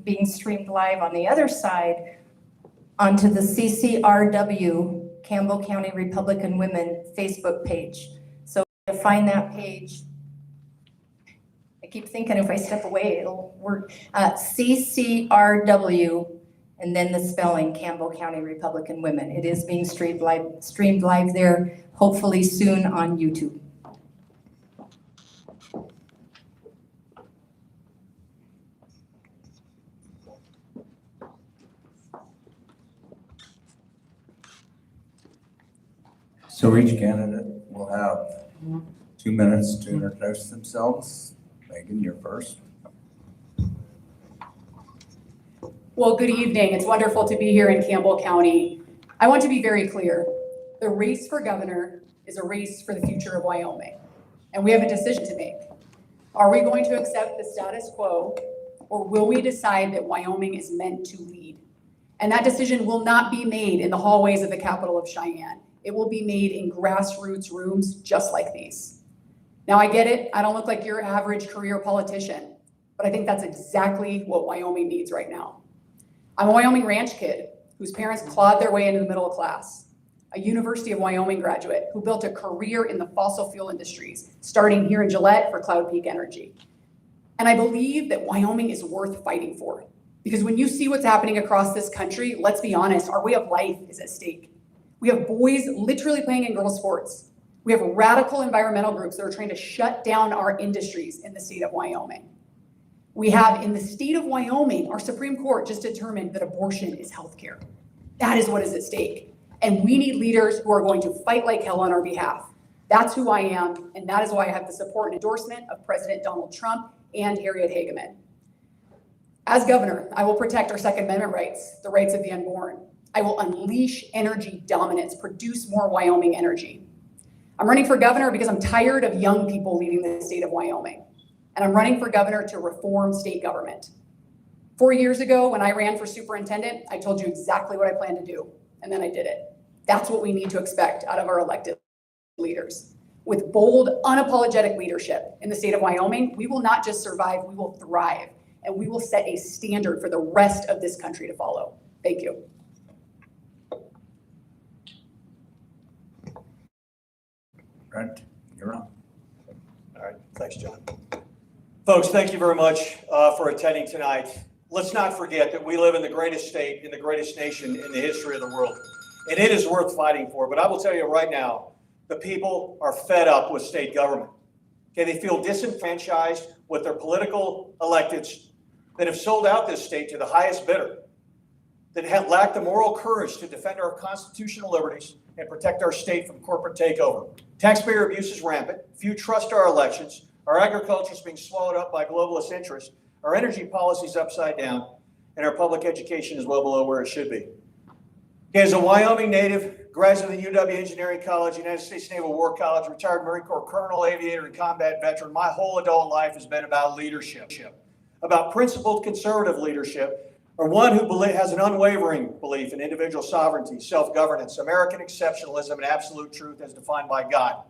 being streamed live on the other side onto the CCRW, Campbell County Republican Women Facebook page. So to find that page, I keep thinking if I step away, it'll work. CCRW, and then the spelling, Campbell County Republican Women. It is being streamed live there, hopefully soon on YouTube. So each candidate will have 2 minutes to introduce themselves. Megan, you're first. Well, good evening. It's wonderful to be here in Campbell County. I want to be very clear. The race for governor is a race for the future of Wyoming, and we have a decision to make. Are we going to accept the status quo, or will we decide that Wyoming is meant to lead? And that decision will not be made in the hallways of the capital of Cheyenne. It will be made in grassroots rooms just like these. Now, I get it. I don't look like your average career politician, but I think that's exactly what Wyoming needs right now. I'm a Wyoming ranch kid whose parents clawed their way into the middle class, a University of Wyoming graduate who built a career in the fossil fuel industries, starting here in Gillette for Cloud Peak Energy. And I believe that Wyoming is worth fighting for, because when you see what's happening across this country, let's be honest, our way of life is at stake. We have boys literally playing in girls' sports. We have radical environmental groups that are trying to shut down our industries in the state of Wyoming. We have in the state of Wyoming, our Supreme Court just determined that abortion is healthcare. That is what is at stake. And we need leaders who are going to fight like hell on our behalf. That's who I am, and that is why I have the support and endorsement of President Donald Trump and Harriet Hageman. As governor, I will protect our Second Amendment rights, the rights of the unborn. I will unleash energy dominance, produce more Wyoming energy. I'm running for governor because I'm tired of young people leading the state of Wyoming. And I'm running for governor to reform state government. 4 years ago, when I ran for superintendent, I told you exactly what I plan to do, and then I did it. That's what we need to expect out of our elected leaders. With bold, unapologetic leadership in the state of Wyoming, we will not just survive, we will thrive, and we will set a standard for the rest of this country to follow. Thank you. Brent, you're on. All right, thanks, John. Folks, thank you very much for attending tonight. Let's not forget that we live in the greatest state, in the greatest nation in the history of the world, and it is worth fighting for. But I will tell you right now, the people are fed up with state government. Okay, they feel disenfranchised with their political electeds that have sold out this state to the highest bidder, that have lacked the moral courage to defend our constitutional liberties and protect our state from corporate takeover. Taxpayer abuse is rampant. Few trust our elections. Our agriculture is being swallowed up by globalist interests. Our energy policy is upside down, and our public education is well below where it should be. As a Wyoming native, graduate of the UW Engineering College, United States Naval War College, retired Marine Corps colonel, aviator, and combat veteran, my whole adult life has been about leadership, about principled conservative leadership, or one who has an unwavering belief in individual sovereignty, self-governance, American exceptionalism, and absolute truth as defined by God.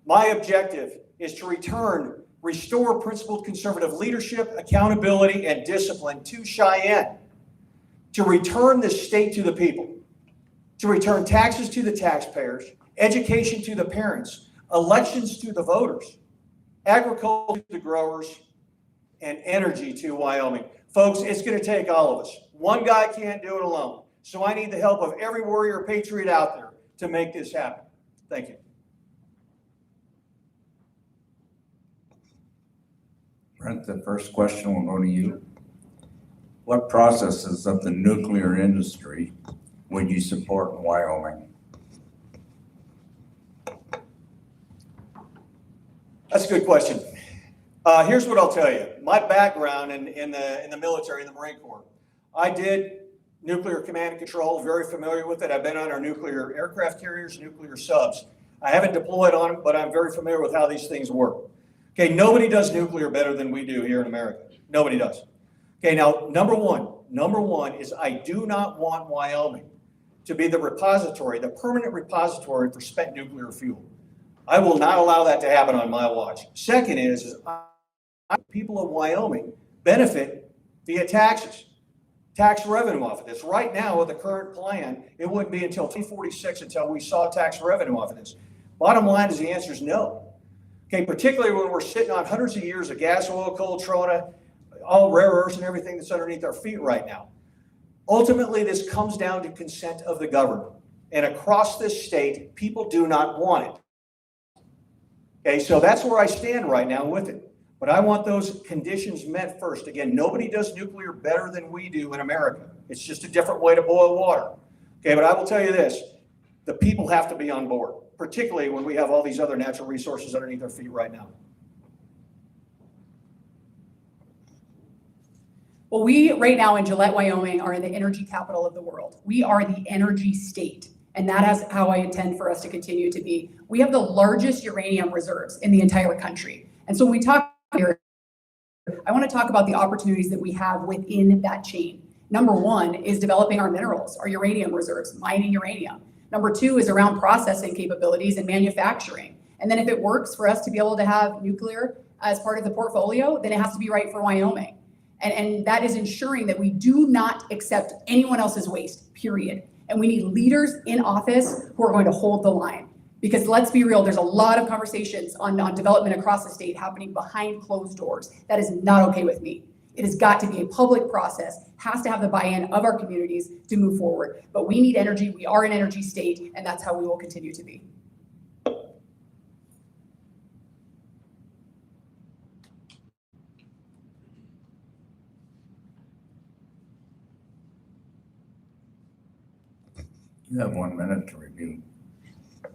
My objective is to restore principled conservative leadership, accountability, and discipline to Cheyenne, to return this state to the people, to return taxes to the taxpayers, education to the parents, elections to the voters, agriculture to the growers, and energy to Wyoming. Folks, it's going to take all of us. One guy can't do it alone. So I need the help of every warrior patriot out there to make this happen. Thank you. Brent, the first question will go to you. What processes of the nuclear industry would you support in Wyoming? That's a good question. Here's what I'll tell you. My background in the military, in the Marine Corps, I did nuclear command and control, very familiar with it. I've been on our nuclear aircraft carriers, nuclear subs. I haven't deployed on them, but I'm very familiar with how these things work. Okay, nobody does nuclear better than we do here in America. Nobody does. Okay, now, number one is I do not want Wyoming to be the repository, the permanent repository for spent nuclear fuel. I will not allow that to happen on my watch. Second is people of Wyoming benefit via taxes. tax revenue off of this. Right now, with the current plan, it wouldn't be until 2046 until we saw tax revenue off of this. Bottom line is the answer is no. Okay, particularly when we're sitting on hundreds of years of gas, oil, coal, trona, all rare earths and everything that's underneath our feet right now. Ultimately, this comes down to consent of the government. And across this state, people do not want it. Okay, so that's where I stand right now with it. But I want those conditions met first. Again, nobody does nuclear better than we do in America. It's just a different way to boil water. Okay, but I will tell you this, the people have to be on board, particularly when we have all these other natural resources underneath our feet right now. Well, we right now in Gillette, Wyoming are in the energy capital of the world. We are the energy state, and that is how I intend for us to continue to be. We have the largest uranium reserves in the entire country. And so when we talk here, I want to talk about the opportunities that we have within that chain. Number one is developing our minerals, our uranium reserves, mining uranium. Number two is around processing capabilities and manufacturing. And then if it works for us to be able to have nuclear as part of the portfolio, then it has to be right for Wyoming. And that is ensuring that we do not accept anyone else's waste, period. And we need leaders in office who are going to hold the line. Because let's be real, there's a lot of conversations on development across the state happening behind closed doors. That is not okay with me. It has got to be a public process, has to have the buy-in of our communities to move forward. But we need energy, we are an energy state, and that's how we will continue to be. You have 1 minute to review.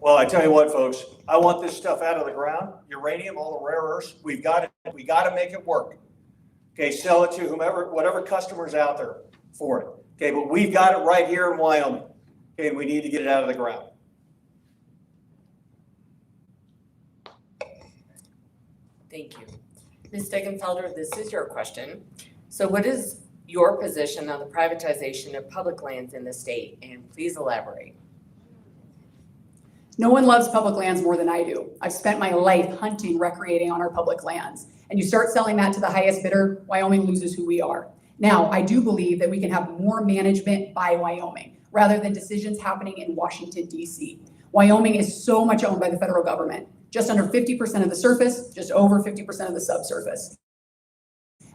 Well, I tell you what, folks, I want this stuff out of the ground. Uranium, all the rare earths, we got to make it work. Okay, sell it to whomever, whatever customer's out there for it. Okay, but we've got it right here in Wyoming. Okay, and we need to get it out of the ground. Thank you. Ms. Stegenfelder, this is your question. So what is your position on the privatization of public lands in the state? And please elaborate. No one loves public lands more than I do. I've spent my life hunting, recreating on our public lands. And you start selling that to the highest bidder, Wyoming loses who we are. Now, I do believe that we can have more management by Wyoming rather than decisions happening in Washington, D.C. Wyoming is so much owned by the federal government, just under 50% of the surface, just over 50% of the subsurface.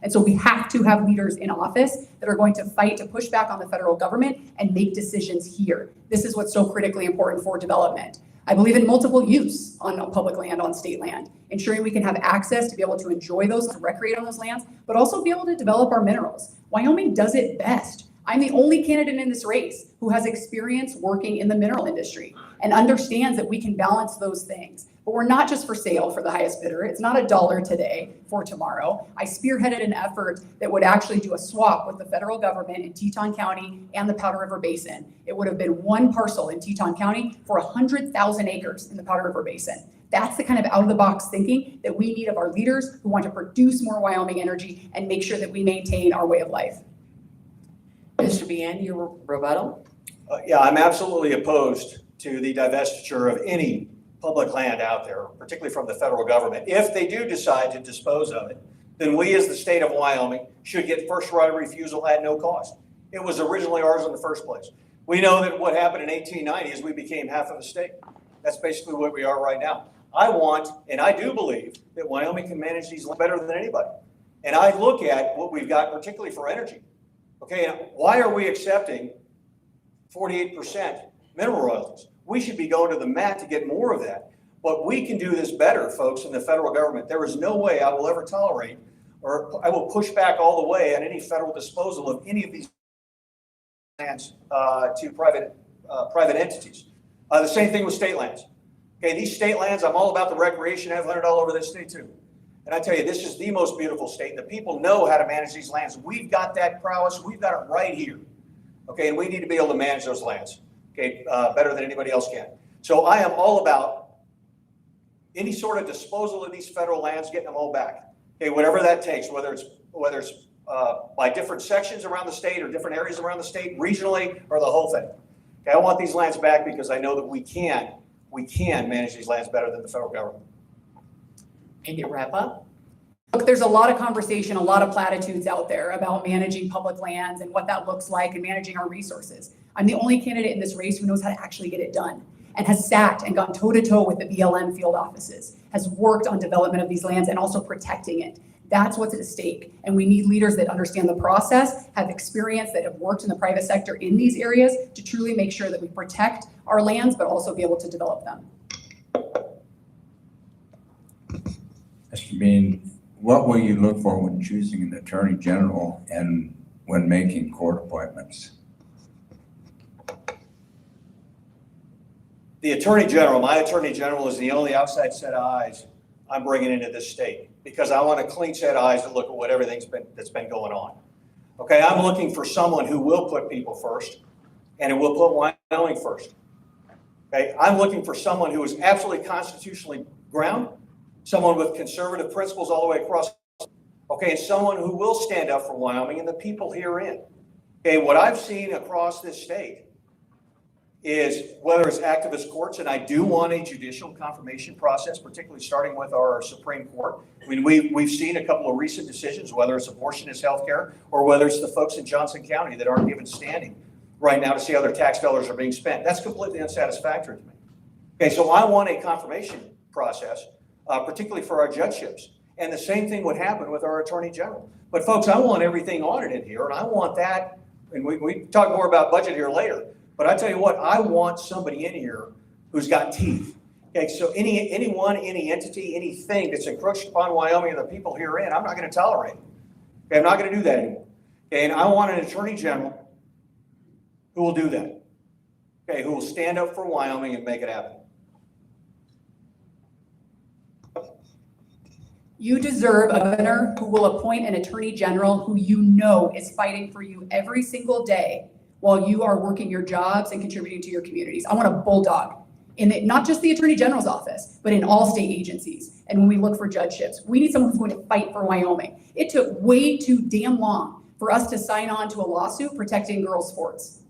And so we have to have leaders in office that are going to fight to push back on the federal government and make decisions here. This is what's so critically important for development. I believe in multiple use on public land, on state land, ensuring we can have access to be able to enjoy those, to recreate on those lands, but also be able to develop our minerals. Wyoming does it best. I'm the only candidate in this race who has experience working in the mineral industry and understands that we can balance those things. But we're not just for sale for the highest bidder. It's not $1 today for tomorrow. I spearheaded an effort that would actually do a swap with the federal government in Teton County and the Powder River Basin. It would have been one parcel in Teton County for 100,000 acres in the Powder River Basin. That's the kind of out-of-the-box thinking that we need of our leaders who want to produce more Wyoming energy and make sure that we maintain our way of life. Mr. Bien, your rebuttal? Yeah, I'm absolutely opposed to the divestiture of any public land out there, particularly from the federal government. If they do decide to dispose of it, then we as the state of Wyoming should get first right of refusal at no cost. It was originally ours in the first place. We know that what happened in 1890 is we became half of the state. That's basically what we are right now. I want, and I do believe, that Wyoming can manage these better than anybody. And I look at what we've got, particularly for energy. Okay, and why are we accepting 48% mineral royalties? We should be going to the mat to get more of that. But we can do this better, folks, in the federal government. There is no way I will ever tolerate, or I will push back all the way on any federal disposal of any of these lands to private entities. The same thing with state lands. Okay, these state lands, I'm all about the recreation. I've hunted all over this state too. And I tell you, this is the most beautiful state. The people know how to manage these lands. We've got that prowess. We've got it right here. Okay, and we need to be able to manage those lands. Okay, better than anybody else can. So I am all about any sort of disposal of these federal lands, getting them all back. Okay, whatever that takes, whether it's by different sections around the state or different areas around the state, regionally, or the whole thing. Okay, I want these lands back because I know that we can manage these lands better than the federal government. And your wrap up? Look, there's a lot of conversation, a lot of platitudes out there about managing public lands and what that looks like and managing our resources. I'm the only candidate in this race who knows how to actually get it done and has sat and gone toe to toe with the BLM field offices, has worked on development of these lands and also protecting it. That's what's at stake. And we need leaders that understand the process, have experience, that have worked in the private sector in these areas to truly make sure that we protect our lands, but also be able to develop them. Mr. Bean, what will you look for when choosing an attorney general and when making court appointments? The Attorney General, my Attorney General is the only outside set of eyes I'm bringing into this state because I want a clean set of eyes to look at what that's been going on. Okay, I'm looking for someone who will put people first and who will put Wyoming first. Okay, I'm looking for someone who is absolutely constitutionally ground, someone with conservative principles all the way across. Okay, and someone who will stand up for Wyoming and the people herein. Okay, what I've seen across this state is whether it's activist courts, and I do want a judicial confirmation process, particularly starting with our Supreme Court. I mean, we've seen a couple of recent decisions, whether it's abortion is healthcare or whether it's the folks in Johnson County that aren't even standing right now to see how their tax dollars are being spent. That's completely unsatisfactory to me. Okay, so I want a confirmation process, particularly for our judgeships. And the same thing would happen with our Attorney General. But folks, I want everything audited here, and I want that, and we talk more about budget here later. But I tell you what, I want somebody in here who's got teeth. Okay, so anyone, any entity, anything that's encroached upon Wyoming and the people herein, I'm not going to tolerate it. Okay, I'm not going to do that anymore. Okay, and I want an Attorney General who will do that. Okay, who will stand up for Wyoming and make it happen. You deserve a governor who will appoint an attorney general who you know is fighting for you every single day while you are working your jobs and contributing to your communities. I want a bulldog in not just the attorney general's office, but in all state agencies. And when we look for judgeships, we need someone who's going to fight for Wyoming. It took way too damn long for us to sign on to a lawsuit protecting girls' sports.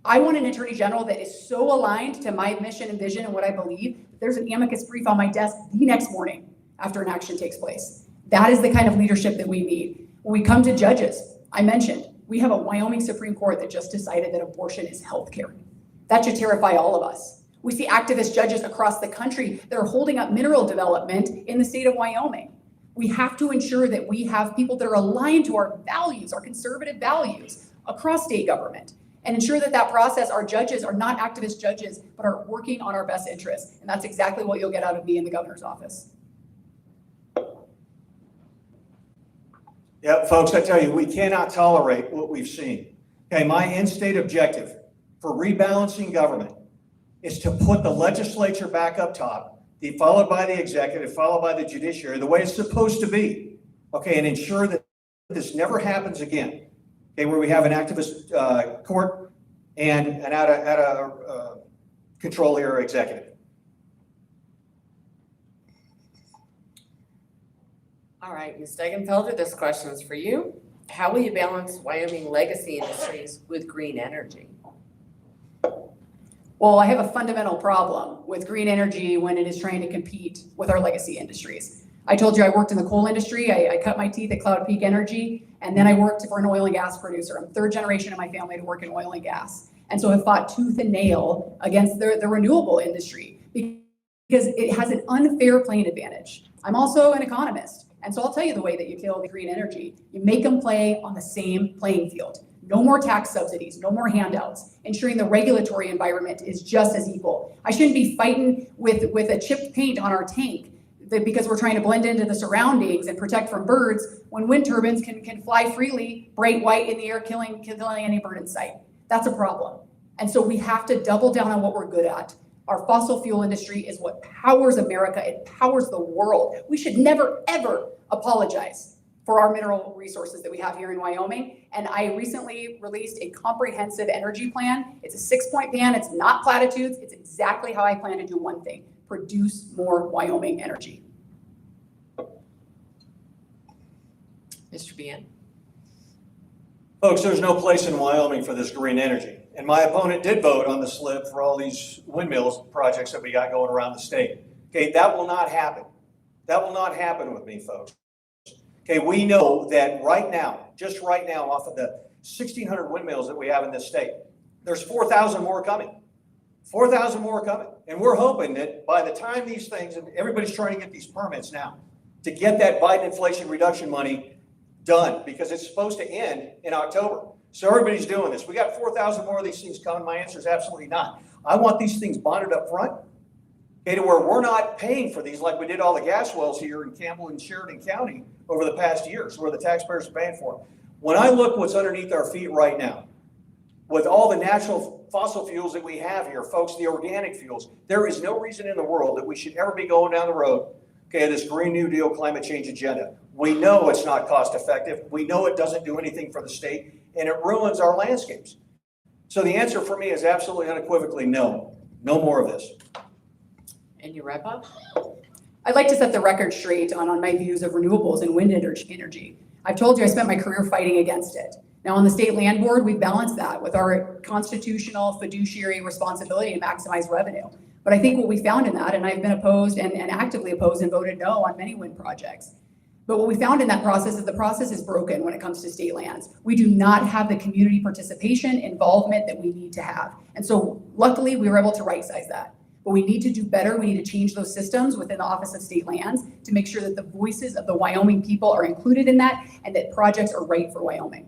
I want an attorney general that is so aligned to my mission and vision and what I believe. There's an amicus brief on my desk the next morning after an action takes place. That is the kind of leadership that we need. When we come to judges, I mentioned, we have a Wyoming Supreme Court that just decided that abortion is healthcare. That should terrify all of us. We see activist judges across the country that are holding up mineral development in the state of Wyoming. We have to ensure that we have people that are aligned to our values, our conservative values across state government, and ensure that that process, our judges are not activist judges, but are working on our best interests. And that's exactly what you'll get out of me in the governor's office. Yeah, folks, I tell you, we cannot tolerate what we've seen. Okay, my in-state objective for rebalancing government is to put the legislature back up top, followed by the executive, followed by the judiciary, the way it's supposed to be. Okay, and ensure that this never happens again. Okay, where we have an activist court and an out of control here executive. All right, Ms. Degenfelder, this question is for you. How will you balance Wyoming legacy industries with green energy? Well, I have a fundamental problem with green energy when it is trying to compete with our legacy industries. I told you I worked in the coal industry. I cut my teeth at Cloud Peak Energy, and then I worked for an oil and gas producer. I'm third generation in my family to work in oil and gas. And so I've fought tooth and nail against the renewable industry because it has an unfair playing advantage. I'm also an economist. And so I'll tell you the way that you kill the green energy. You make them play on the same playing field. No more tax subsidies, no more handouts, ensuring the regulatory environment is just as equal. I shouldn't be fighting with a chipped paint on our tank because we're trying to blend into the surroundings and protect from birds when wind turbines can fly freely, bright white in the air, killing any bird in sight. That's a problem. And so we have to double down on what we're good at. Our fossil fuel industry is what powers America. It powers the world. We should never, ever apologize for our mineral resources that we have here in Wyoming. And I recently released a comprehensive energy plan. It's a 6-point plan. It's not platitudes. It's exactly how I plan to do one thing: produce more Wyoming energy. Mr. Bean? Folks, there's no place in Wyoming for this green energy. And my opponent did vote on the slip for all these windmills projects that we got going around the state. Okay, that will not happen. That will not happen with me, folks. Okay, we know that right now, just right now, off of the 1,600 windmills that we have in this state, there's 4,000 more coming. 4,000 more coming. And we're hoping that by the time these things, and everybody's trying to get these permits now, to get that Biden Inflation Reduction money done, because it's supposed to end in October. So everybody's doing this. We got 4,000 more of these things coming. My answer is absolutely not. I want these things bonded up front, okay, to where we're not paying for these like we did all the gas wells here in Campbell and Sheridan County over the past years, where the taxpayers are paying for them. When I look what's underneath our feet right now, with all the natural fossil fuels that we have here, folks, the organic fuels, there is no reason in the world that we should ever be going down the road, okay, this Green New Deal climate change agenda. We know it's not cost effective. We know it doesn't do anything for the state, and it ruins our landscapes. So the answer for me is absolutely unequivocally no. No more of this. And you wrap up? I'd like to set the record straight on my views of renewables and wind energy. I've told you I spent my career fighting against it. Now, on the state land board, we balance that with our constitutional fiduciary responsibility to maximize revenue. But I think what we found in that, and I've been opposed and actively opposed and voted no on many wind projects. But what we found in that process is the process is broken when it comes to state lands. We do not have the community participation, involvement that we need to have. And so luckily, we were able to right-size that. But we need to do better. We need to change those systems within the Office of State Lands to make sure that the voices of the Wyoming people are included in that and that projects are right for Wyoming.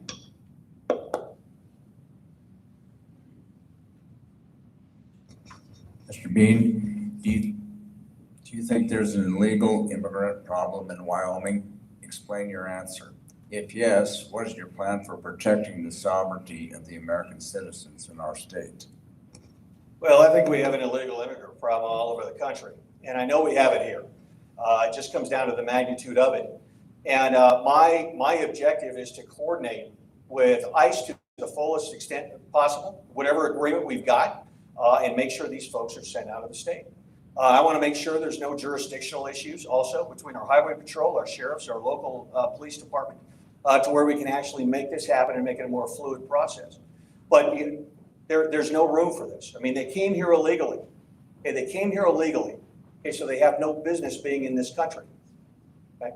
Mr. Bean, do you think there's an illegal immigrant problem in Wyoming? Explain your answer. If yes, what is your plan for protecting the sovereignty of the American citizens in our state? Well, I think we have an illegal immigrant problem all over the country, and I know we have it here. It just comes down to the magnitude of it. And my objective is to coordinate with ICE to the fullest extent possible, whatever agreement we've got, and make sure these folks are sent out of the state. I want to make sure there's no jurisdictional issues also between our highway patrol, our sheriffs, our local police department, to where we can actually make this happen and make it a more fluid process. But there's no room for this. I mean, they came here illegally. Okay, they came here illegally. Okay, so they have no business being in this country. Okay?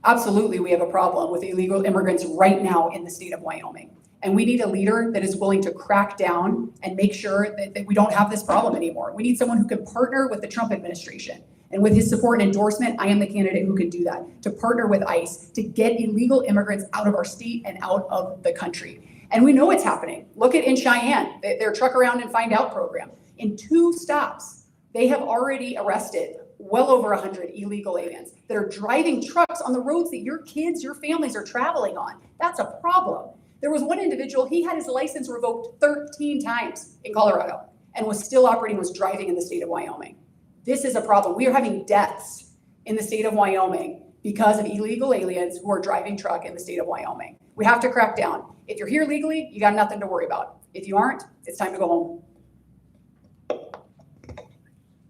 Absolutely, we have a problem with illegal immigrants right now in the state of Wyoming. And we need a leader that is willing to crack down and make sure that we don't have this problem anymore. We need someone who can partner with the Trump administration. And with his support and endorsement, I am the candidate who can do that, to partner with ICE, to get illegal immigrants out of our state and out of the country. And we know it's happening. Look at in Cheyenne, their Truck Around and Find Out program. In 2 stops, they have already arrested well over 100 illegal aliens that are driving trucks on the roads that your kids, your families are traveling on. That's a problem. There was one individual, he had his license revoked 13 times in Colorado and was still operating, was driving in the state of Wyoming. This is a problem. We are having deaths in the state of Wyoming because of illegal aliens who are driving truck in the state of Wyoming. We have to crack down. If you're here legally, you got nothing to worry about. If you aren't, it's time to go home.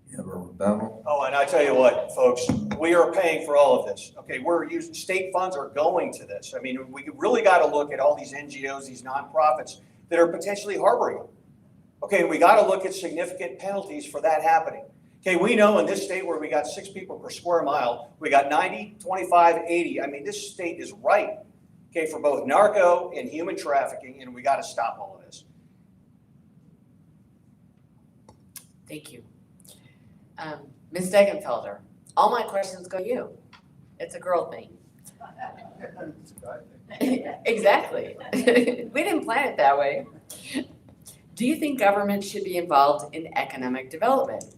You have a rebuttal? Oh, and I tell you what, folks, we are paying for all of this. Okay, we're using state funds are going to this. I mean, we really got to look at all these NGOs, these nonprofits that are potentially harboring them. Okay, we got to look at significant penalties for that happening. Okay, we know in this state where we got 6 people per square mile, we got 90, 25, 80. I mean, this state is ripe, okay, for both narco and human trafficking, and we got to stop all of this. Thank you. Ms. Degenfelder, all my questions go to you. It's a girl thing. Exactly. We didn't plan it that way. Do you think government should be involved in economic development?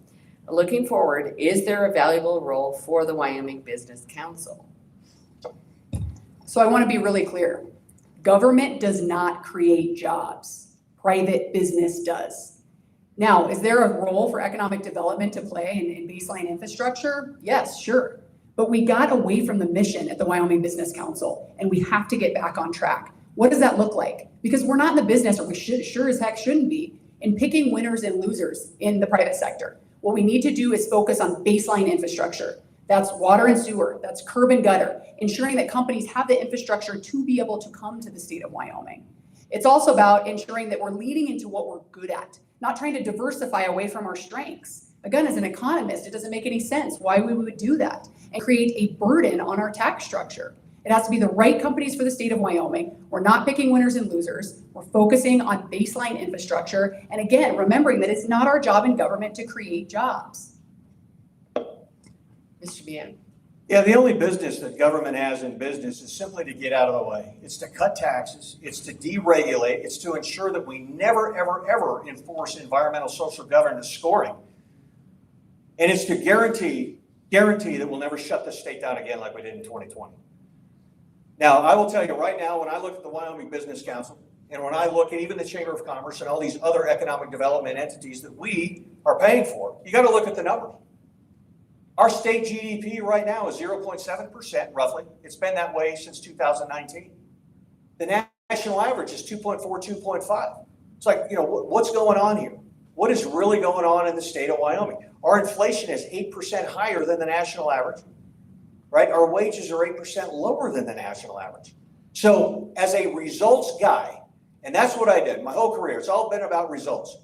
Looking forward, is there a valuable role for the Wyoming Business Council? So I want to be really clear. Government does not create jobs. Private business does. Now, is there a role for economic development to play in baseline infrastructure? Yes, sure. But we got away from the mission at the Wyoming Business Council, and we have to get back on track. What does that look like? Because we're not in the business, or we sure as heck shouldn't be, in picking winners and losers in the private sector. What we need to do is focus on baseline infrastructure. That's water and sewer, that's curb and gutter, ensuring that companies have the infrastructure to be able to come to the state of Wyoming. It's also about ensuring that we're leading into what we're good at, not trying to diversify away from our strengths. Again, as an economist, it doesn't make any sense why we would do that. and create a burden on our tax structure. It has to be the right companies for the state of Wyoming. We're not picking winners and losers. We're focusing on baseline infrastructure. And again, remembering that it's not our job in government to create jobs. Mr. Bien. Yeah, the only business that government has in business is simply to get out of the way. It's to cut taxes, it's to deregulate, it's to ensure that we never, ever, ever enforce environmental social governance scoring. And it's to guarantee that we'll never shut the state down again like we did in 2020. Now, I will tell you right now, when I look at the Wyoming Business Council, and when I look at even the Chamber of Commerce and all these other economic development entities that we are paying for, you got to look at the numbers. Our state GDP right now is 0.7% roughly. It's been that way since 2019. The national average is 2.4, 2.5. It's like, what's going on here? What is really going on in the state of Wyoming? Our inflation is 8% higher than the national average, right? Our wages are 8% lower than the national average. So as a results guy, and that's what I did my whole career, it's all been about results,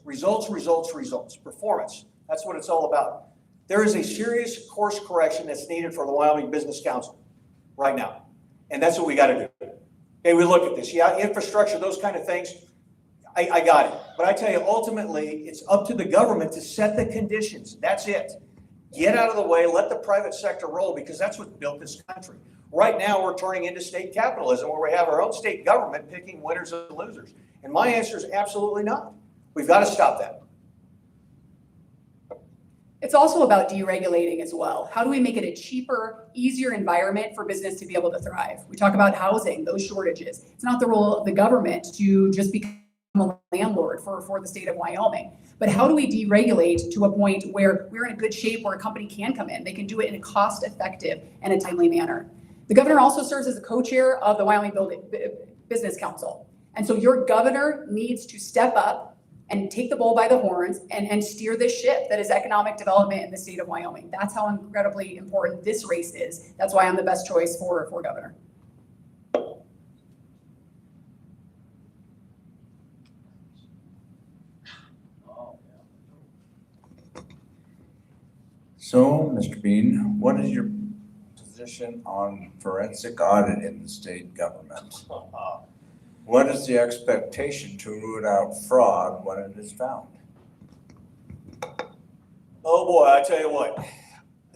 performance. That's what it's all about. There is a serious course correction that's needed for the Wyoming Business Council right now. And that's what we got to do. Okay, we look at this. Yeah, infrastructure, those kind of things, I got it. But I tell you, ultimately, it's up to the government to set the conditions. That's it. Get out of the way, let the private sector roll, because that's what built this country. Right now, we're turning into state capitalism where we have our own state government picking winners and losers. And my answer is absolutely not. We've got to stop that. It's also about deregulating as well. How do we make it a cheaper, easier environment for business to be able to thrive? We talk about housing, those shortages. It's not the role of the government to just become a landlord for the state of Wyoming. But how do we deregulate to a point where we're in a good shape where a company can come in? They can do it in a cost-effective and a timely manner. The governor also serves as a co-chair of the Wyoming Business Council. And so your governor needs to step up and take the bull by the horns and steer this ship that is economic development in the state of Wyoming. That's how incredibly important this race is. That's why I'm the best choice for governor. So, Mr. Bean, what is your position on forensic audit in the state government? What is the expectation to root out fraud when it is found? Oh boy, I tell you what,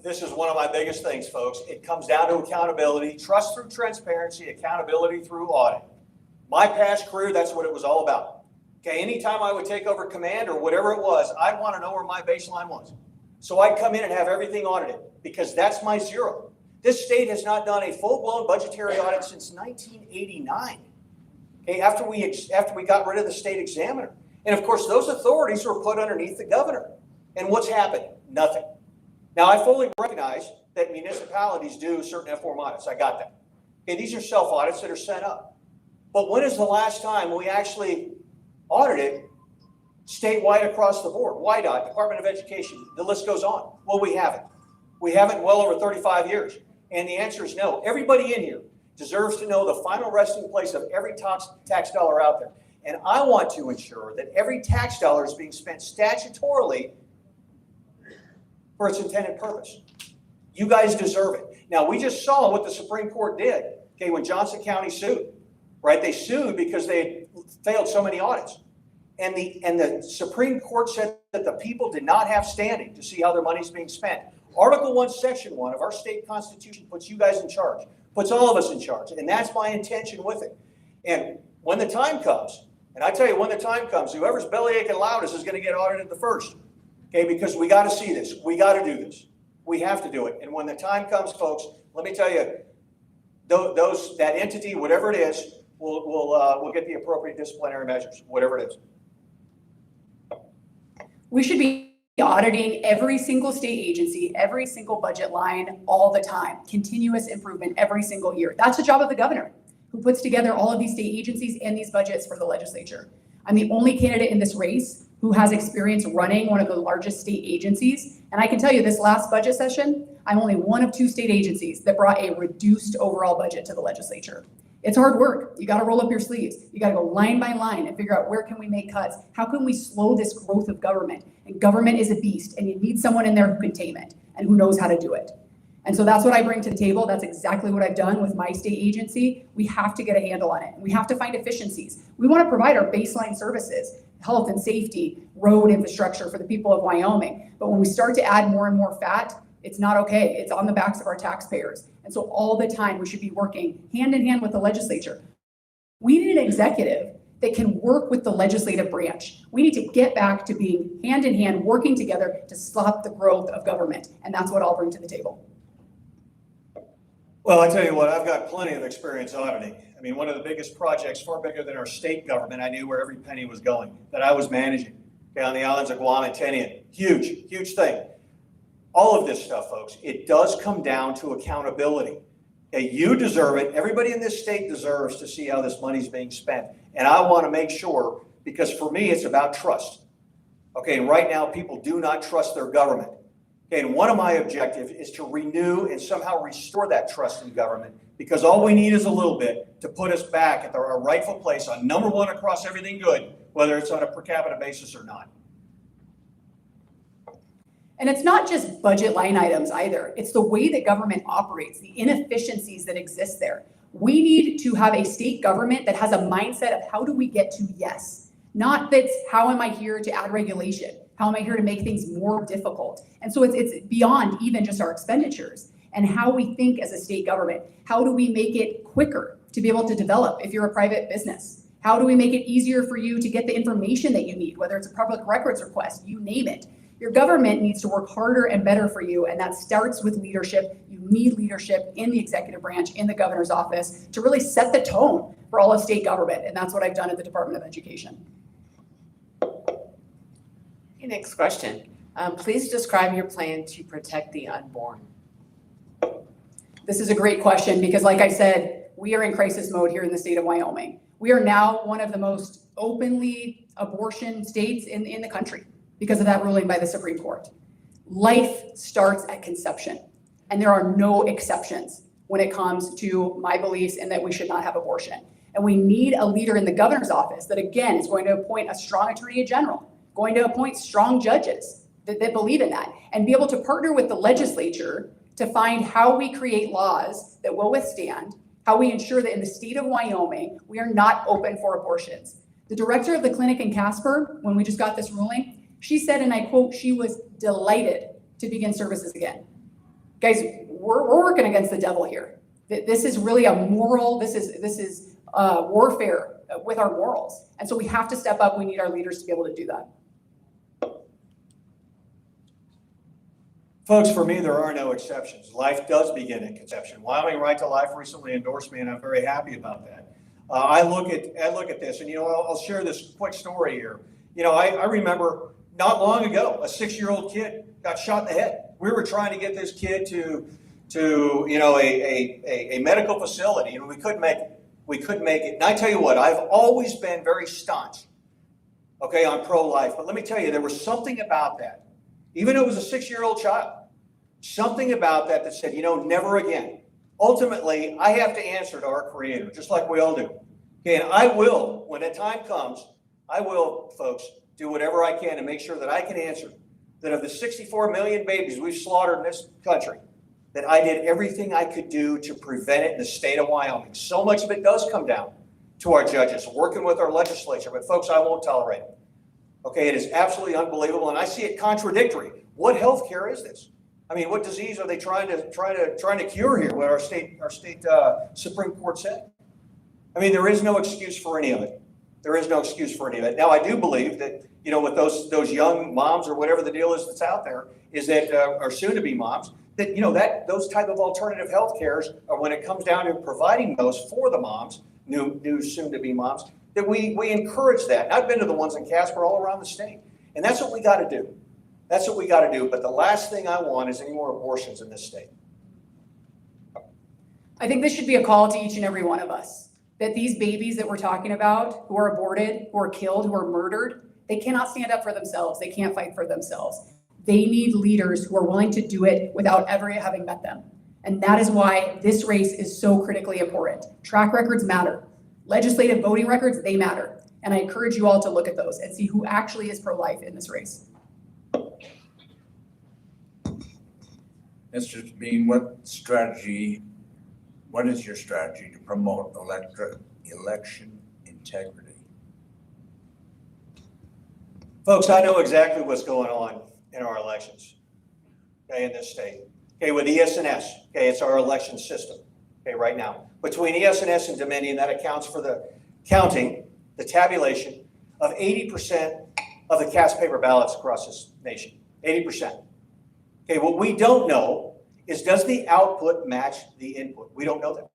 this is one of my biggest things, folks. It comes down to accountability, trust through transparency, accountability through audit. My past career, that's what it was all about. Okay, anytime I would take over command or whatever it was, I'd want to know where my baseline was. So I'd come in and have everything audited because that's my zero. This state has not done a full-blown budgetary audit since 1989. Okay, after we got rid of the state examiner. And of course, those authorities were put underneath the governor. And what's happened? Nothing. Now, I fully recognize that municipalities do certain F4 audits. I got that. Okay, these are self-audits that are set up. But when is the last time we actually audited statewide across the board? WYDOT, Department of Education, the list goes on. Well, we haven't. We haven't in well over 35 years. And the answer is no. Everybody in here deserves to know the final resting place of every tax dollar out there. And I want to ensure that every tax dollar is being spent statutorily for its intended purpose. You guys deserve it. Now, we just saw what the Supreme Court did, okay, when Johnson County sued, right? They sued because they failed so many audits. And the Supreme Court said that the people did not have standing to see how their money is being spent. Article 1, Section 1 of our state constitution puts you guys in charge, puts all of us in charge, and that's my intention with it. And when the time comes, and I tell you, when the time comes, whoever's bellyaching loudest is going to get audited the first, okay, because we got to see this. We got to do this. We have to do it. And when the time comes, folks, let me tell you, that entity, whatever it is, will get the appropriate disciplinary measures, whatever it is. We should be auditing every single state agency, every single budget line all the time, continuous improvement every single year. That's the job of the governor, who puts together all of these state agencies and these budgets for the legislature. I'm the only candidate in this race who has experience running one of the largest state agencies. And I can tell you this last budget session, I'm only one of 2 state agencies that brought a reduced overall budget to the legislature. It's hard work. You got to roll up your sleeves. You got to go line by line and figure out where can we make cuts? How can we slow this growth of government? And government is a beast, and you need someone in there who can tame it and who knows how to do it. And so that's what I bring to the table. That's exactly what I've done with my state agency. We have to get a handle on it. We have to find efficiencies. We want to provide our baseline services, health and safety, road infrastructure for the people of Wyoming. But when we start to add more and more fat, it's not okay. It's on the backs of our taxpayers. And so all the time we should be working hand in hand with the legislature. We need an executive that can work with the legislative branch. We need to get back to being hand in hand, working together to stop the growth of government. And that's what I'll bring to the table. Well, I tell you what, I've got plenty of experience auditing. I mean, one of the biggest projects, far bigger than our state government, I knew where every penny was going, that I was managing, okay, on the islands of Guam and Tinian. Huge, huge thing. All of this stuff, folks, it does come down to accountability. Okay, you deserve it. Everybody in this state deserves to see how this money's being spent. And I want to make sure, because for me, it's about trust. Okay, and right now, people do not trust their government. Okay, and one of my objectives is to renew and somehow restore that trust in government, because all we need is a little bit to put us back at our rightful place on number one across everything good, whether it's on a per capita basis or not. And it's not just budget line items either. It's the way that government operates, the inefficiencies that exist there. We need to have a state government that has a mindset of how do we get to yes, not that's how am I here to add regulation? How am I here to make things more difficult? And so it's beyond even just our expenditures and how we think as a state government. How do we make it quicker to be able to develop if you're a private business? How do we make it easier for you to get the information that you need, whether it's a public records request, you name it. Your government needs to work harder and better for you, and that starts with leadership. You need leadership in the executive branch, in the governor's office, to really set the tone for all of state government, and that's what I've done at the Department of Education. Okay, next question. Please describe your plan to protect the unborn. This is a great question because, like I said, we are in crisis mode here in the state of Wyoming. We are now one of the most openly abortion states in the country because of that ruling by the Supreme Court. Life starts at conception, and there are no exceptions when it comes to my beliefs in that we should not have abortion. And we need a leader in the governor's office that, again, is going to appoint a strong attorney general, going to appoint strong judges that believe in that, and be able to partner with the legislature to find how we create laws that will withstand, how we ensure that in the state of Wyoming, we are not open for abortions. The director of the clinic in Casper, when we just got this ruling, she said, and I quote, she was delighted to begin services again. Guys, we're working against the devil here. This is really a moral, this is warfare with our morals. And so we have to step up. We need our leaders to be able to do that. Folks, for me, there are no exceptions. Life does begin at conception. Wyoming Right to Life recently endorsed me, and I'm very happy about that. I look at this, and I'll share this quick story here. I remember not long ago, a 6-year-old kid got shot in the head. We were trying to get this kid to a medical facility, and we couldn't make it. And I tell you what, I've always been very staunch, okay, on pro-life. But let me tell you, there was something about that. Even though it was a 6-year-old child, something about that said, never again. Ultimately, I have to answer to our Creator, just like we all do. Okay, and I will, when the time comes, I will, folks, do whatever I can to make sure that I can answer that of the 64 million babies we've slaughtered in this country, that I did everything I could do to prevent it in the state of Wyoming. So much of it does come down to our judges, working with our legislature, but folks, I won't tolerate it. Okay, it is absolutely unbelievable, and I see it contradictory. What health care is this? I mean, what disease are they trying to cure here? What our state Supreme Court said. I mean, there is no excuse for any of it. There is no excuse for any of it. Now, I do believe that with those young moms or whatever the deal is that's out there, is that are soon to be moms, that that those type of alternative health cares, or when it comes down to providing those for the moms, new soon to be moms, that we encourage that. And I've been to the ones in Casper all around the state. And that's what we got to do. That's what we got to do. But the last thing I want is any more abortions in this state. I think this should be a call to each and every one of us, that these babies that we're talking about, who are aborted, who are killed, who are murdered, they cannot stand up for themselves. They can't fight for themselves. They need leaders who are willing to do it without ever having met them. And that is why this race is so critically important. Track records matter. Legislative voting records, they matter. And I encourage you all to look at those and see who actually is pro-life in this race. Mr. Bean, what is your strategy to promote election integrity? Folks, I know exactly what's going on in our elections, okay, in this state. Okay, with ES&S, okay, it's our election system, okay, right now. Between ES&S and Dominion, that accounts for the counting, the tabulation of 80% of the cast paper ballots across this nation, 80%. Okay, what we don't know is, does the output match the input? We don't know that.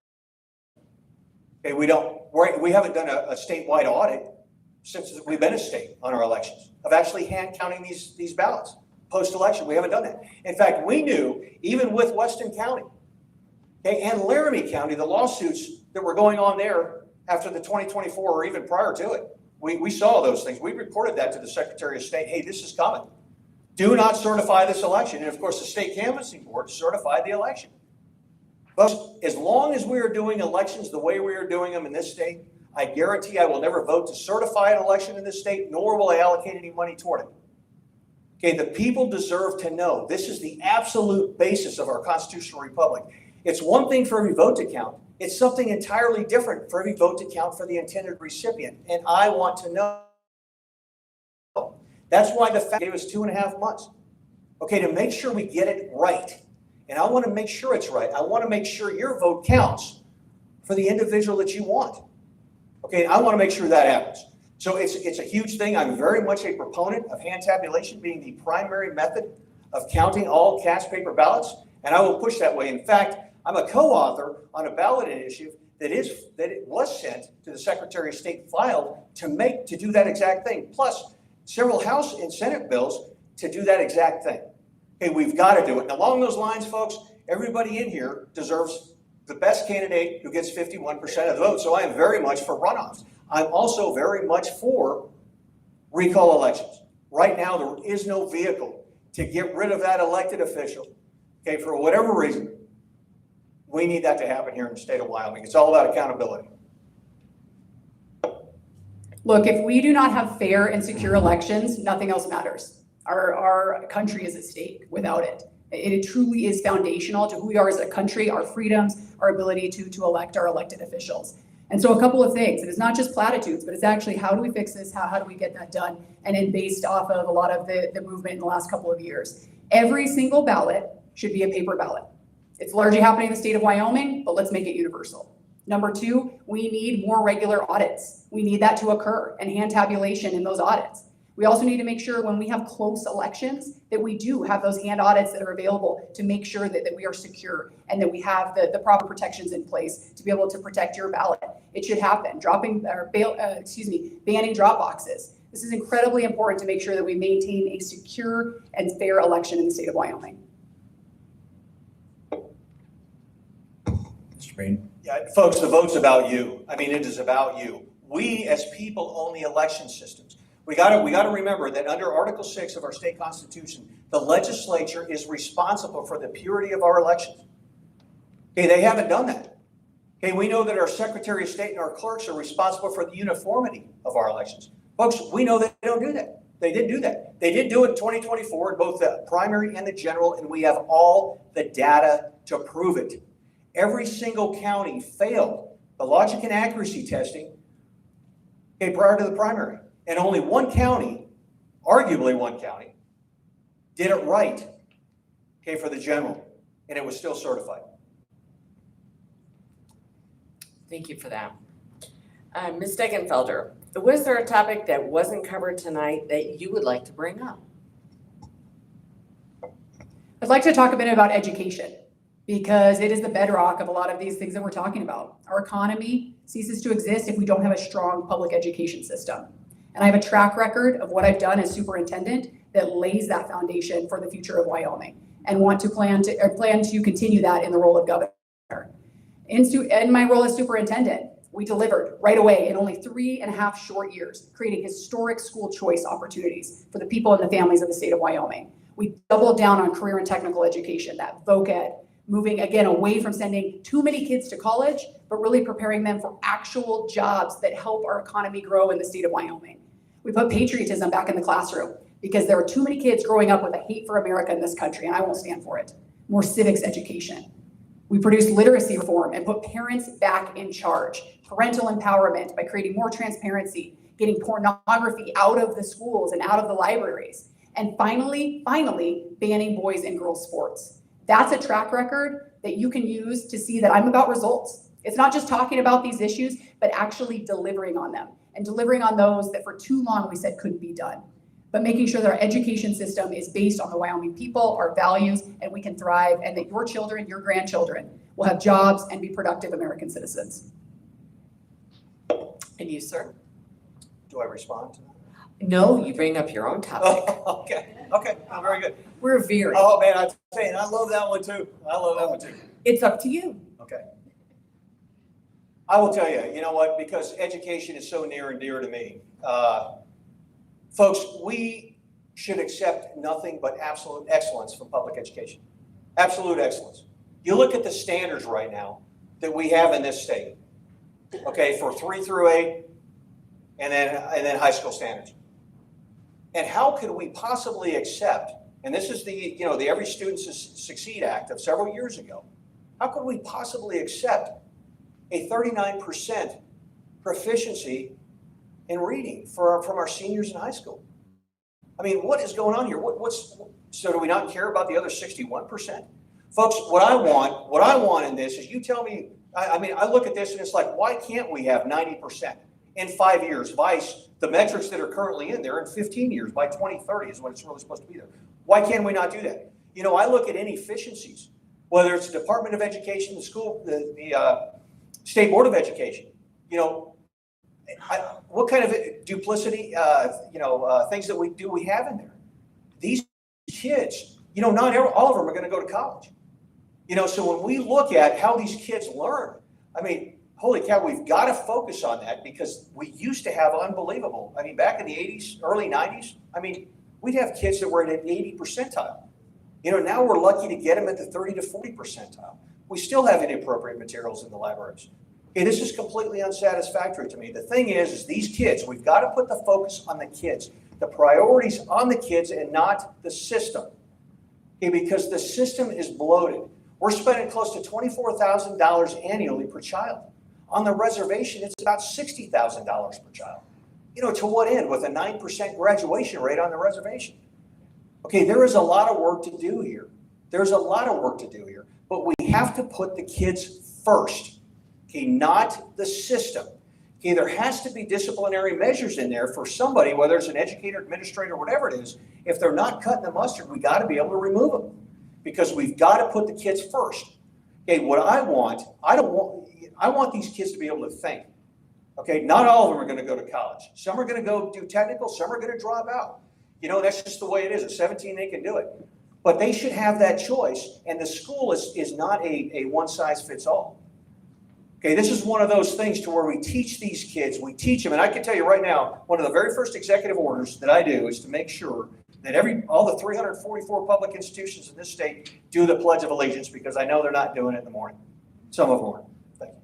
Okay, we haven't done a statewide audit since we've been a state on our elections of actually hand counting these ballots. Post-election, we haven't done that. In fact, we knew, even with Weston County, okay, and Laramie County, the lawsuits that were going on there after the 2024 or even prior to it, we saw those things. We reported that to the Secretary of State. Hey, this is coming. Do not certify this election. And of course, the state canvassing board certified the election. But as long as we are doing elections the way we are doing them in this state, I guarantee I will never vote to certify an election in this state, nor will I allocate any money toward it. Okay, the people deserve to know. This is the absolute basis of our constitutional republic. It's one thing for every vote to count. It's something entirely different for every vote to count for the intended recipient. And I want to know. That's why the fact gave us 2.5 months. Okay, to make sure we get it right. And I want to make sure it's right. I want to make sure your vote counts for the individual that you want. Okay, I want to make sure that happens. So it's a huge thing. I'm very much a proponent of hand tabulation being the primary method of counting all cast paper ballots, and I will push that way. In fact, I'm a co-author on a ballot initiative that it was sent to the Secretary of State, filed to do that exact thing, plus several House and Senate bills to do that exact thing. Okay, we've got to do it. And along those lines, folks, everybody in here deserves the best candidate who gets 51% of the vote. So I am very much for runoffs. I'm also very much for recall elections. Right now, there is no vehicle to get rid of that elected official. Okay, for whatever reason, we need that to happen here in the state of Wyoming. It's all about accountability. Look, if we do not have fair and secure elections, nothing else matters. Our country is at stake without it. It truly is foundational to who we are as a country, our freedoms, our ability to elect our elected officials. And so a couple of things, and it's not just platitudes, but it's actually, how do we fix this? How do we get that done? And then based off of a lot of the movement in the last couple of years. Every single ballot should be a paper ballot. It's largely happening in the state of Wyoming, but let's make it universal. Number two, we need more regular audits. We need that to occur, and hand tabulation in those audits. We also need to make sure when we have close elections that we do have those hand audits that are available to make sure that we are secure and that we have the proper protections in place to be able to protect your ballot. It should happen. Banning drop boxes. This is incredibly important to make sure that we maintain a secure and fair election in the state of Wyoming. Mr. Bean? Yeah, folks, the vote's about you. I mean, it is about you. We as people own the election systems. We got to remember that under Article 6 of our state constitution, the legislature is responsible for the purity of our elections. Okay, they haven't done that. Okay, we know that our Secretary of State and our clerks are responsible for the uniformity of our elections. Folks, we know they don't do that. They didn't do that. They did do it in 2024 in both the primary and the general, and we have all the data to prove it. Every single county failed the logic and accuracy testing, okay, prior to the primary. And only one county, arguably one county, did it right, okay, for the general, and it was still certified. Thank you for that. Ms. Degenfelder, was there a topic that wasn't covered tonight that you would like to bring up? I'd like to talk a bit about education, because it is the bedrock of a lot of these things that we're talking about. Our economy ceases to exist if we don't have a strong public education system. And I have a track record of what I've done as superintendent that lays that foundation for the future of Wyoming, and plan to continue that in the role of governor. In my role as superintendent, we delivered right away in only 3.5 short years, creating historic school choice opportunities for the people and the families of the state of Wyoming. We doubled down on career and technical education, that voc ed, moving again away from sending too many kids to college, but really preparing them for actual jobs that help our economy grow in the state of Wyoming. We put patriotism back in the classroom, because there are too many kids growing up with a hate for America in this country, and I won't stand for it. more civics education. We produced literacy reform and put parents back in charge, parental empowerment by creating more transparency, getting pornography out of the schools and out of the libraries, and finally banning boys and girls sports. That's a track record that you can use to see that I'm about results. It's not just talking about these issues, but actually delivering on them and delivering on those that for too long we said couldn't be done. But making sure that our education system is based on the Wyoming people, our values, and we can thrive, and that your children, your grandchildren will have jobs and be productive American citizens. And you, sir? Do I respond to that? No, you bring up your own topic. Oh, okay, oh, very good. We're veering. Oh, man, I'm saying, I love that one too. It's up to you. Okay. I will tell you, you know what, because education is so near and dear to me. Folks, we should accept nothing but absolute excellence from public education. Absolute excellence. You look at the standards right now that we have in this state, okay, for 3 through 8, and then high school standards. And how could we possibly accept, and this is the Every Student Succeed Act of several years ago, how could we possibly accept a 39% proficiency in reading from our seniors in high school? I mean, what is going on here? So do we not care about the other 61%? Folks, what I want in this is you tell me, I look at this and it's like, why can't we have 90% in 5 years? Vice, the metrics that are currently in there in 15 years, by 2030 is when it's really supposed to be there. Why can't we not do that? I look at inefficiencies, whether it's the Department of Education, the school, the State Board of Education, what kind of duplicity, things that we have in there? These kids, not all of them are going to go to college. So when we look at how these kids learn, holy cow, we've got to focus on that, because we used to have unbelievable. Back in the 80s, early 90s, we'd have kids that were at an 80 percentile. Now we're lucky to get them at the 30 to 40 percentile. We still have inappropriate materials in the libraries. Okay, this is completely unsatisfactory to me. The thing is these kids, we've got to put the focus on the kids, the priorities on the kids and not the system. Okay, because the system is bloated. We're spending close to $24,000 annually per child. On the reservation, it's about $60,000 per child. To what end? With a 9% graduation rate on the reservation. Okay, there is a lot of work to do here. But we have to put the kids first. Okay, not the system. Okay, there has to be disciplinary measures in there for somebody, whether it's an educator, administrator, whatever it is. If they're not cutting the mustard, we got to be able to remove them, because we've got to put the kids first. Okay, what I want these kids to be able to think. Okay, not all of them are going to go to college. Some are going to go do technical, some are going to drop out. That's just the way it is. At 17, they can do it. But they should have that choice, and the school is not a one-size-fits-all. Okay, this is one of those things to where we teach these kids, we teach them, and I can tell you right now, one of the very first executive orders that I do is to make sure that all the 344 public institutions in this state do the Pledge of Allegiance, because I know they're not doing it in the morning. Some of them aren't. Thank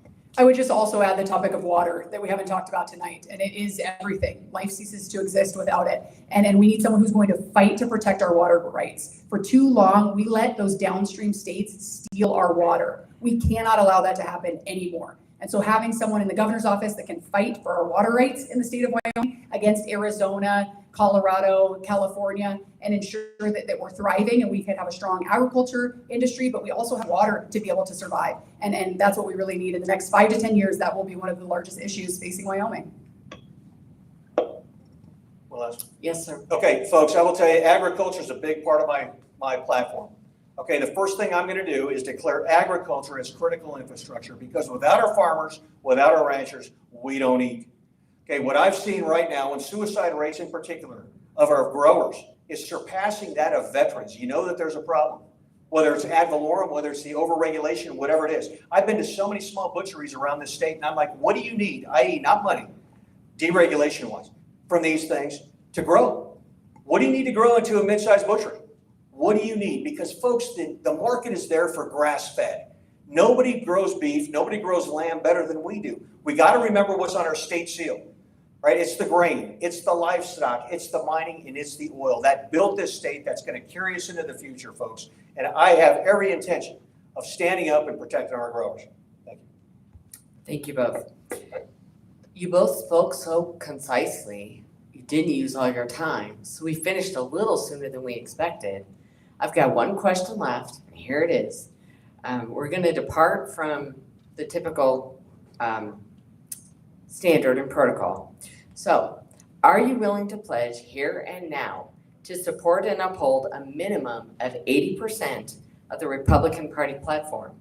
you. I would just also add the topic of water that we haven't talked about tonight, and it is everything. Life ceases to exist without it, and we need someone who's going to fight to protect our water rights. For too long, we let those downstream states steal our water. We cannot allow that to happen anymore. And so having someone in the governor's office that can fight for our water rights in the state of Wyoming against Arizona, Colorado, California, and ensure that we're thriving and we can have a strong agriculture industry, but we also have water to be able to survive. And that's what we really need. In the next 5 to 10 years, that will be one of the largest issues facing Wyoming. Well, Yes, sir. okay, folks, I will tell you, agriculture is a big part of my platform. Okay, the first thing I'm going to do is declare agriculture as critical infrastructure, because without our farmers, without our ranchers, we don't eat. Okay, what I've seen right now, and suicide rates in particular of our growers, is surpassing that of veterans. You know that there's a problem, whether it's ad valorem, whether it's the overregulation, whatever it is. I've been to so many small butcheries around this state, and I'm like, what do you need? I.e., not money, deregulation-wise, from these things to grow. What do you need to grow into a mid-sized butchery? What do you need? Because folks, the market is there for grass-fed. Nobody grows beef, nobody grows lamb better than we do. We got to remember what's on our state seal. right? It's the grain, it's the livestock, it's the mining, and it's the oil that built this state that's going to carry us into the future, folks. And I have every intention of standing up and protecting our growers. Thank you. Thank you both. You both spoke so concisely. You didn't use all your time, so we finished a little sooner than we expected. I've got one question left, and here it is. We're going to depart from the typical standard and protocol. So, are you willing to pledge here and now to support and uphold a minimum of 80% of the Republican Party platform?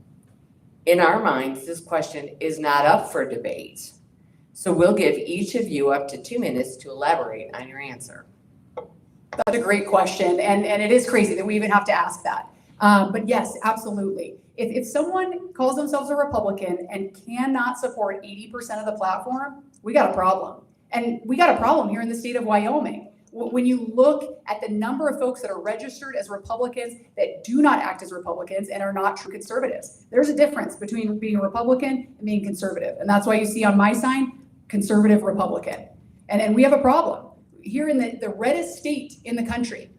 In our minds, this question is not up for debate. So we'll give each of you up to 2 minutes to elaborate on your answer. That's a great question, and it is crazy that we even have to ask that. But yes, absolutely. If someone calls themselves a Republican and cannot support 80% of the platform, we got a problem. And we got a problem here in the state of Wyoming. When you look at the number of folks that are registered as Republicans that do not act as Republicans and are not true conservatives, there's a difference between being a Republican and being conservative. And that's why you see on my sign, conservative Republican. And we have a problem. Here in the reddest state in the country,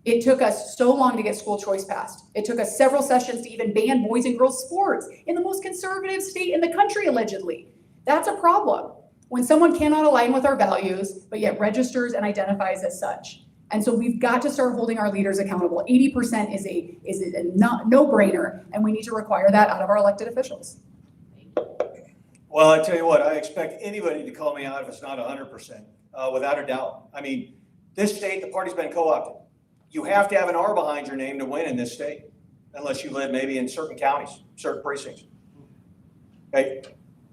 it took us so long to get school choice passed. It took us several sessions to even ban boys and girls sports in the most conservative state in the country, allegedly. That's a problem. When someone cannot align with our values, but yet registers and identifies as such. And so we've got to start holding our leaders accountable. 80% is a no-brainer, and we need to require that out of our elected officials. Well, I tell you what, I expect anybody to call me out if it's not 100%, without a doubt. I mean, this state, the party's been co-opted. You have to have an R behind your name to win in this state, unless you live maybe in certain counties, certain precincts. Okay,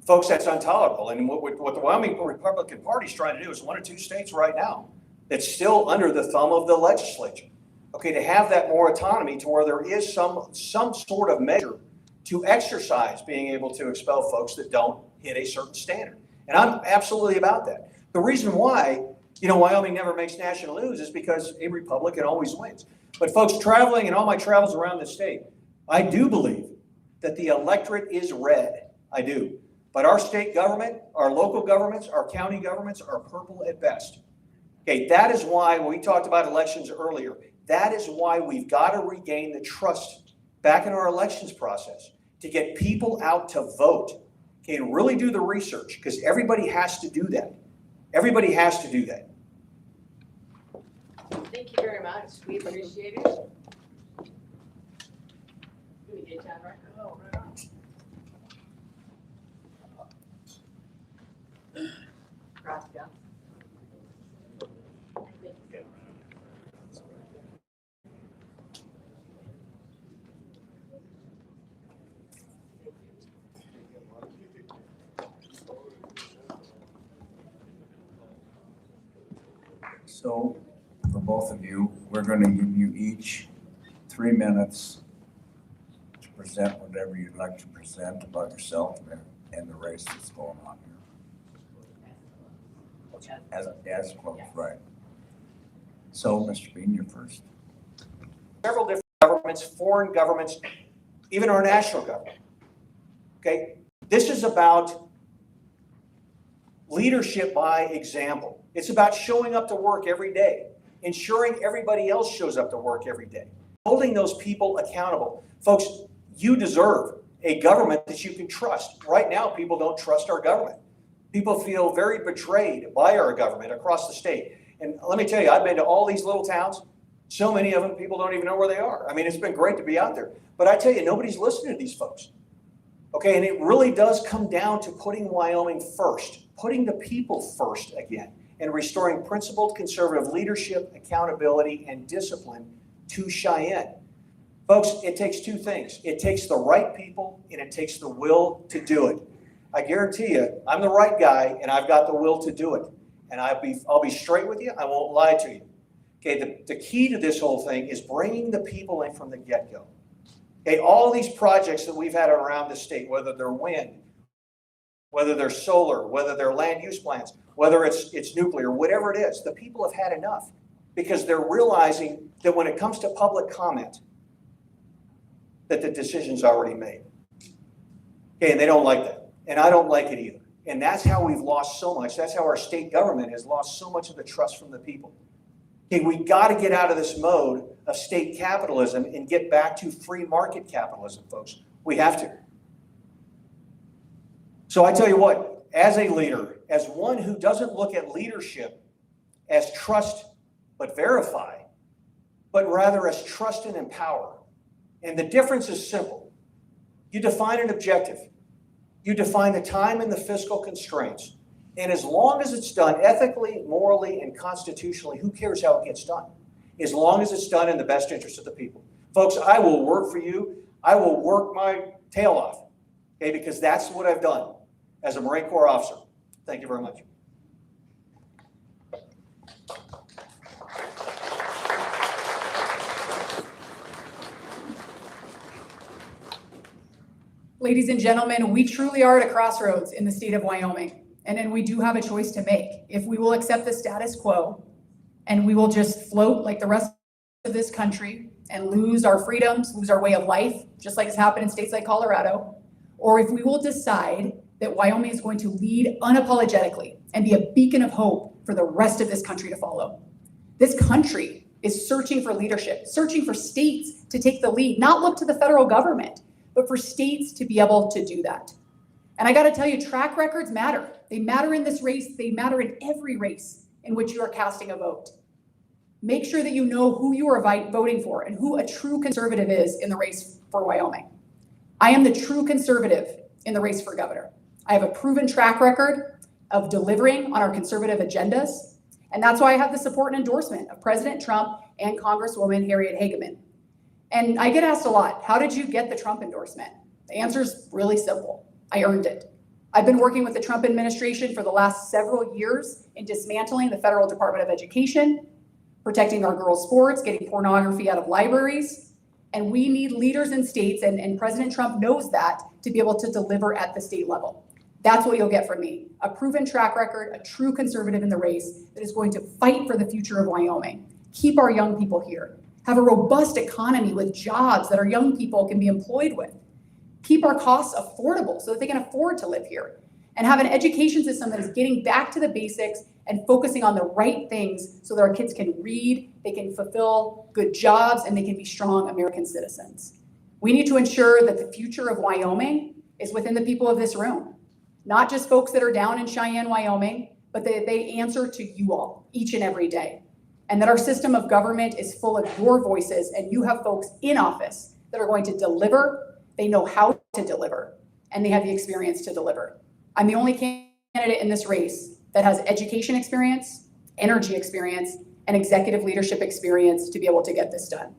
folks, that's intolerable. And what the Wyoming Republican Party is trying to do is 1 or 2 states right now that's still under the thumb of the legislature. Okay, to have that more autonomy to where there is some sort of measure to exercise being able to expel folks that don't hit a certain standard. And I'm absolutely about that. The reason why, Wyoming never makes national news is because a Republican always wins. But folks, traveling and all my travels around the state, I do believe that the electorate is red. I do. But our state government, our local governments, our county governments are purple at best. Okay, that is why, when we talked about elections earlier, that is why we've got to regain the trust back in our elections process to get people out to vote. Okay, and really do the research, because everybody has to do that. Everybody has to do that. Thank you very much. We appreciate it. Can we get John right? Oh, right on. Gracias. So, for both of you, we're going to give you each 3 minutes to present whatever you'd like to present about yourself and the race that's going on here. As close, right. So, Mr. Bean, you're first. Several different governments, foreign governments, even our national government. Okay, this is about leadership by example. It's about showing up to work every day, ensuring everybody else shows up to work every day, holding those people accountable. Folks, you deserve a government that you can trust. Right now, people don't trust our government. People feel very betrayed by our government across the state. And let me tell you, I've been to all these little towns. So many of them, people don't even know where they are. I mean, it's been great to be out there. But I tell you, nobody's listening to these folks. Okay, and it really does come down to putting Wyoming first, putting the people first again, and restoring principled conservative leadership, accountability, and discipline to Cheyenne. Folks, it takes 2 things. It takes the right people, and it takes the will to do it. I guarantee you, I'm the right guy, and I've got the will to do it. And I'll be straight with you. I won't lie to you. Okay, the key to this whole thing is bringing the people in from the get-go. Okay, all these projects that we've had around the state, whether they're wind, whether they're solar, whether they're land use plans, whether it's nuclear, whatever it is, the people have had enough because they're realizing that when it comes to public comment, that the decision's already made. Okay, and they don't like that. And I don't like it either. And that's how we've lost so much. That's how our state government has lost so much of the trust from the people. Okay, we got to get out of this mode of state capitalism and get back to free market capitalism, folks. We have to. So I tell you what, as a leader, as one who doesn't look at leadership as trust but verify, but rather as trust and empower. And the difference is simple. You define an objective. You define the time and the fiscal constraints. And as long as it's done ethically, morally, and constitutionally, who cares how it gets done? As long as it's done in the best interest of the people. Folks, I will work for you. I will work my tail off, okay, because that's what I've done as a Marine Corps officer. Thank you very much. Ladies and gentlemen, we truly are at a crossroads in the state of Wyoming. And then we do have a choice to make. If we will accept the status quo and we will just float like the rest of this country and lose our freedoms, lose our way of life, just like has happened in states like Colorado, or if we will decide that Wyoming is going to lead unapologetically and be a beacon of hope for the rest of this country to follow. This country is searching for leadership, searching for states to take the lead, not look to the federal government, but for states to be able to do that. And I gotta tell you, track records matter. They matter in this race. They matter in every race in which you are casting a vote. Make sure that you know who you are voting for and who a true conservative is in the race for Wyoming. I am the true conservative in the race for governor. I have a proven track record of delivering on our conservative agendas. And that's why I have the support and endorsement of President Trump and Congresswoman Harriet Hageman. And I get asked a lot, how did you get the Trump endorsement? The answer is really simple. I earned it. I've been working with the Trump administration for the last several years in dismantling the Federal Department of Education, protecting our girls' sports, getting pornography out of libraries. And we need leaders in states, and President Trump knows that, to be able to deliver at the state level. That's what you'll get from me. A proven track record, a true conservative in the race that is going to fight for the future of Wyoming, keep our young people here, have a robust economy with jobs that our young people can be employed with, keep our costs affordable so that they can afford to live here, and have an education system that is getting back to the basics and focusing on the right things so that our kids can read, they can fulfill good jobs, and they can be strong American citizens. We need to ensure that the future of Wyoming is within the people of this room, not just folks that are down in Cheyenne, Wyoming, but that they answer to you all each and every day. And that our system of government is full of your voices, and you have folks in office that are going to deliver. They know how to deliver, and they have the experience to deliver. I'm the only candidate in this race that has education experience, energy experience, and executive leadership experience to be able to get this done.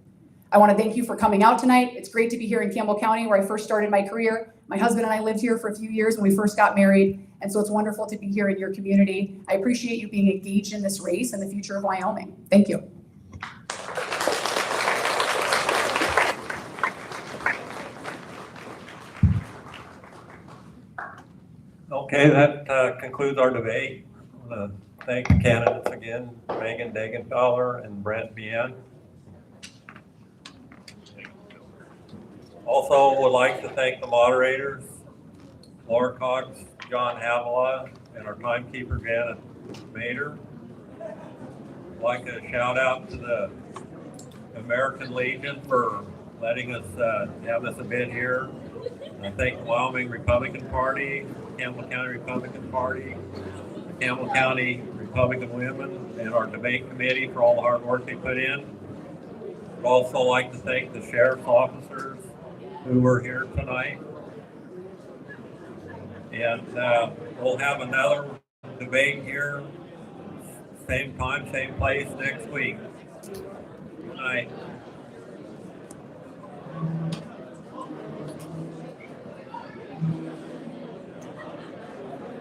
I want to thank you for coming out tonight. It's great to be here in Campbell County, where I first started my career. My husband and I lived here for a few years when we first got married, and so it's wonderful to be here in your community. I appreciate you being engaged in this race and the future of Wyoming. Thank you. Okay, that concludes our debate. I want to thank the candidates again, Megan Degenthaler and Brent Bien. Also would like to thank the moderators, Laura Cox, John Havila, and our timekeeper, Janet Mader. I'd like to shout out to the American Legion for letting us have this event here. I thank the Wyoming Republican Party, Campbell County Republican Party, the Campbell County Republican Women, and our debate committee for all the hard work they put in. I'd also like to thank the sheriff's officers who were here tonight. And we'll have another debate here, same time, same place next week. Good night.